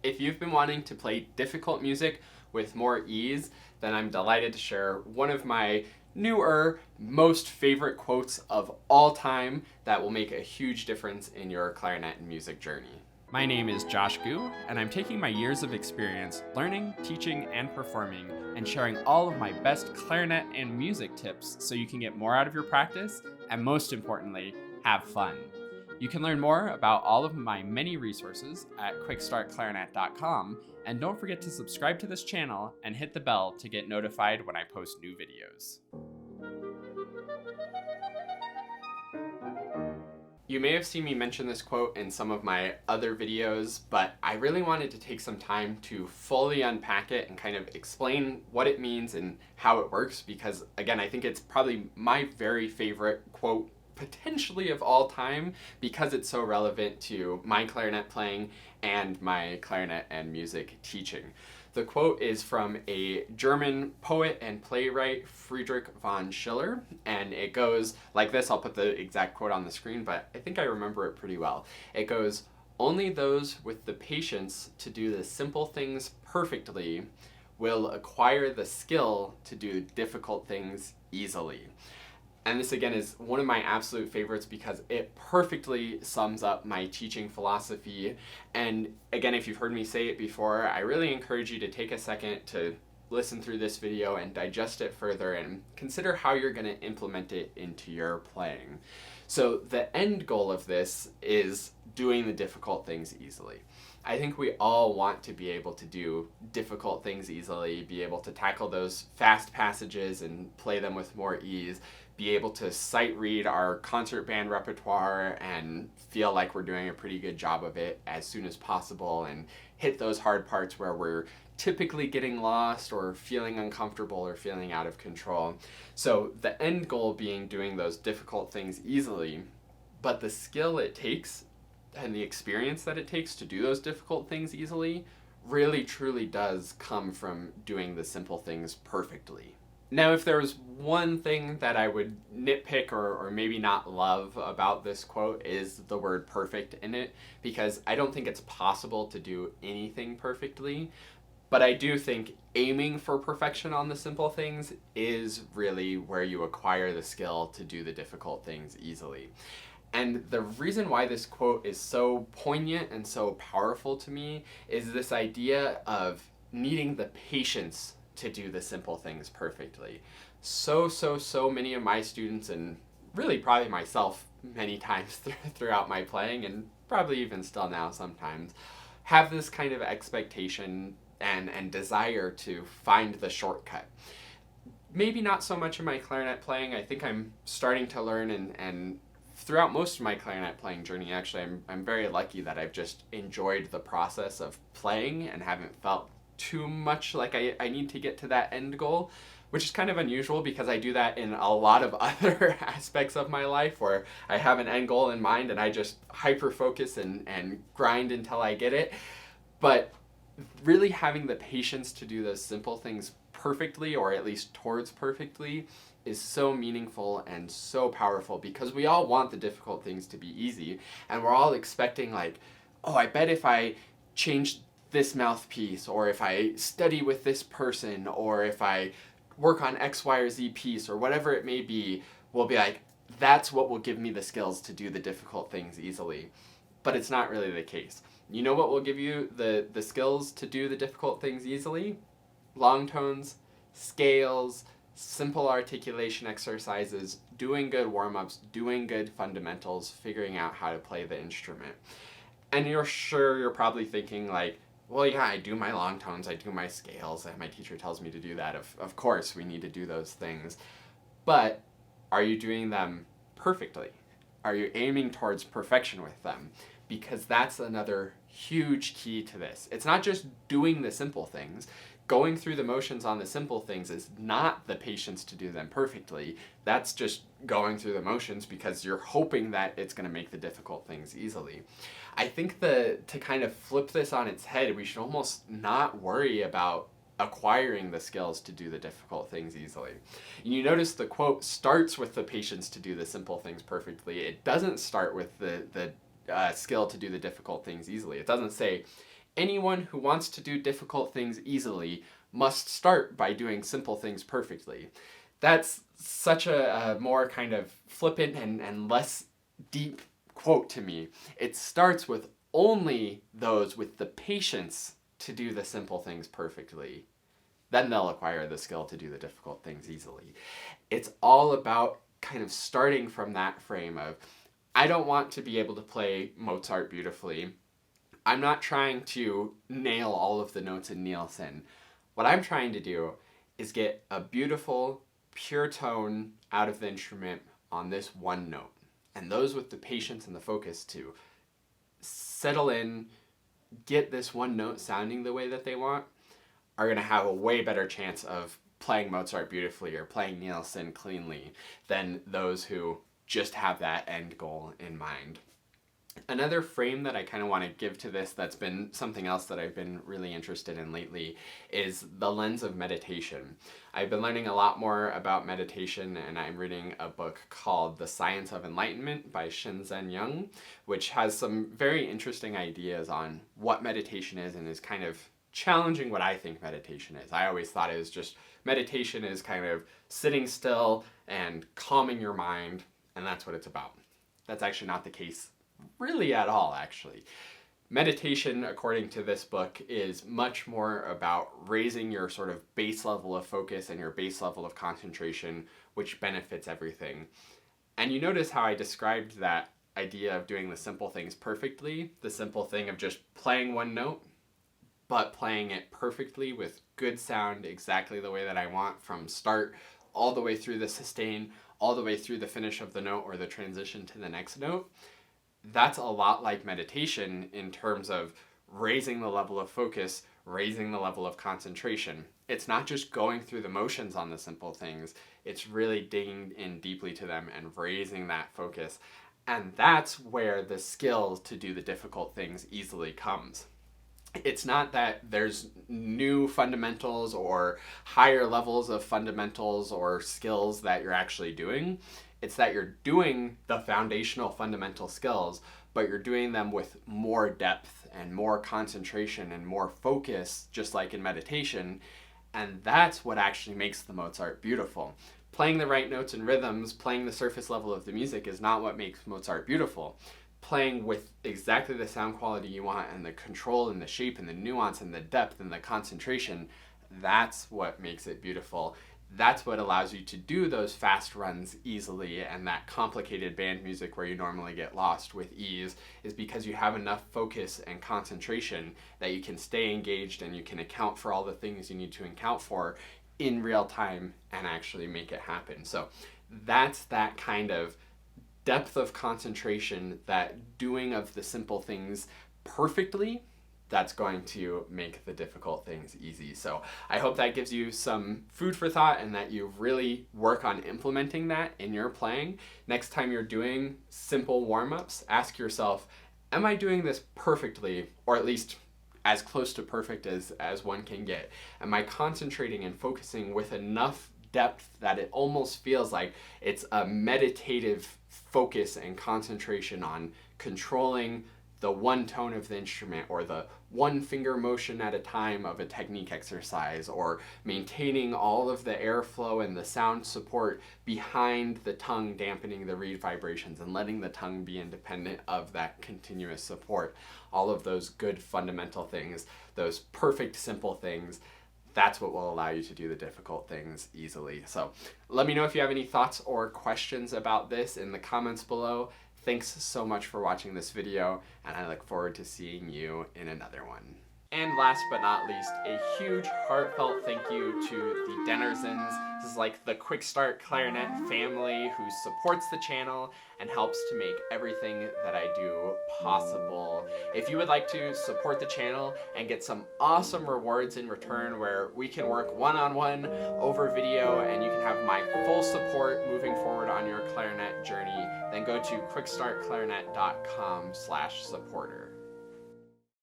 If you've been wanting to play difficult music with more ease, then I'm delighted to share one of my newer, most favorite quotes of all time that will make a huge difference in your clarinet and music journey. My name is Josh Gu, and I'm taking my years of experience learning, teaching, and performing, and sharing all of my best clarinet and music tips so you can get more out of your practice, and most importantly, have fun. You can learn more about all of my many resources at quickstartclarinet.com, and don't forget to subscribe to this channel and hit the bell to get notified when I post new videos. You may have seen me mention this quote in some of my other videos, but I really wanted to take some time to fully unpack it and kind of explain what it means and how it works, because again, I think it's probably my very favorite quote potentially of all time because it's so relevant to my clarinet playing and my clarinet and music teaching. The quote is from a German poet and playwright, Friedrich von Schiller, and it goes like this. I'll put the exact quote on the screen, but I think I remember it pretty well. It goes, "Only those with the patience to do the simple things perfectly will acquire the skill to do difficult things easily." And this again is one of my absolute favorites because it perfectly sums up my teaching philosophy. And again, if you've heard me say it before, I really encourage you to take a second to listen through this video and digest it further and consider how you're going to implement it into your playing. So the end goal of this is doing the difficult things easily. I think we all want to be able to do difficult things easily, be able to tackle those fast passages and play them with more ease, be able to sight read our concert band repertoire and feel like we're doing a pretty good job of it as soon as possible, and hit those hard parts where we're typically getting lost or feeling uncomfortable or feeling out of control. So the end goal being doing those difficult things easily, but the skill it takes and the experience that it takes to do those difficult things easily really truly does come from doing the simple things perfectly. Now, if there was one thing that I would nitpick or maybe not love about this quote is the word perfect in it, because I don't think it's possible to do anything perfectly, but I do think aiming for perfection on the simple things is really where you acquire the skill to do the difficult things easily. And the reason why this quote is so poignant and so powerful to me is this idea of needing the patience to do the simple things perfectly. So many of my students, and really probably myself many times throughout my playing, and probably even still now sometimes, have this kind of expectation and desire to find the shortcut. Maybe not so much in my clarinet playing. I think I'm starting to learn, and throughout most of my clarinet playing journey, actually, I'm very lucky that I've just enjoyed the process of playing and haven't felt too much like I need to get to that end goal, which is kind of unusual because I do that in a lot of other aspects of my life where I have an end goal in mind and I just hyper focus and grind until I get it. But really having the patience to do those simple things perfectly, or at least towards perfectly, is so meaningful and so powerful, because we all want the difficult things to be easy, and we're all expecting, like, oh, I bet if I change this mouthpiece, or if I study with this person, or if I work on X, Y, or Z piece, or whatever it may be, we'll be like, that's what will give me the skills to do the difficult things easily. But it's not really the case. You know what will give you the skills to do the difficult things easily? Long tones, scales, simple articulation exercises, doing good warm-ups, doing good fundamentals, figuring out how to play the instrument. And you're probably thinking, like, well, yeah, I do my long tones, I do my scales, and my teacher tells me to do that. Of course, we need to do those things. But are you doing them perfectly? Are you aiming towards perfection with them? Because that's another huge key to this. It's not just doing the simple things. Going through the motions on the simple things is not the patience to do them perfectly. That's just going through the motions because you're hoping that it's going to make the difficult things easily. I think to kind of flip this on its head, we should almost not worry about acquiring the skills to do the difficult things easily. You notice the quote starts with the patience to do the simple things perfectly. It doesn't start with the skill to do the difficult things easily. It doesn't say, Anyone who wants to do difficult things easily must start by doing simple things perfectly. That's such a more kind of flippant and less deep quote to me. It starts with only those with the patience to do the simple things perfectly. Then they'll acquire the skill to do the difficult things easily. It's all about kind of starting from that frame of, I don't want to be able to play Mozart beautifully. I'm not trying to nail all of the notes in Nielsen. What I'm trying to do is get a beautiful, pure tone out of the instrument on this one note. And those with the patience and the focus to settle in, get this one note sounding the way that they want, are going to have a way better chance of playing Mozart beautifully or playing Nielsen cleanly than those who just have that end goal in mind. Another frame that I kind of want to give to this that's been something else that I've been really interested in lately is the lens of meditation. I've been learning a lot more about meditation, and I'm reading a book called The Science of Enlightenment by Shinzen Young, which has some very interesting ideas on what meditation is and is kind of challenging what I think meditation is. I always thought it was just meditation is kind of sitting still and calming your mind, and that's what it's about. That's actually not the case really at all, actually. Meditation, according to this book, is much more about raising your sort of base level of focus and your base level of concentration, which benefits everything. And you notice how I described that idea of doing the simple things perfectly, the simple thing of just playing one note, but playing it perfectly with good sound exactly the way that I want from start all the way through the sustain, all the way through the finish of the note or the transition to the next note. That's a lot like meditation in terms of raising the level of focus, raising the level of concentration. It's not just going through the motions on the simple things, it's really digging in deeply to them and raising that focus. And that's where the skill to do the difficult things easily comes. It's not that there's new fundamentals or higher levels of fundamentals or skills that you're actually doing. It's that you're doing the foundational fundamental skills, but you're doing them with more depth and more concentration and more focus, just like in meditation. And that's what actually makes the Mozart beautiful. Playing the right notes and rhythms, playing the surface level of the music is not what makes Mozart beautiful. Playing with exactly the sound quality you want and the control and the shape and the nuance and the depth and the concentration, that's what makes it beautiful. That's what allows you to do those fast runs easily, and that complicated band music where you normally get lost with ease is because you have enough focus and concentration that you can stay engaged and you can account for all the things you need to account for in real time and actually make it happen. So that's that kind of depth of concentration, that doing of the simple things perfectly, that's going to make the difficult things easy. So I hope that gives you some food for thought and that you really work on implementing that in your playing. Next time you're doing simple warm-ups, ask yourself, am I doing this perfectly, or at least as close to perfect as one can get? Am I concentrating and focusing with enough depth that it almost feels like it's a meditative focus and concentration on controlling the one tone of the instrument or the one finger motion at a time of a technique exercise, or maintaining all of the airflow and the sound support behind the tongue, dampening the reed vibrations and letting the tongue be independent of that continuous support. All of those good fundamental things, those perfect simple things, that's what will allow you to do the difficult things easily. So let me know if you have any thoughts or questions about this in the comments below. Thanks so much for watching this video, and I look forward to seeing you in another one. And last but not least, a huge heartfelt thank you to the Dennersons. This is like the Quick Start Clarinet family who supports the channel and helps to make everything that I do possible. If you would like to support the channel and get some awesome rewards in return where we can work one-on-one over video and you can have my full support moving forward on your clarinet journey, then go to quickstartclarinet.com/supporter.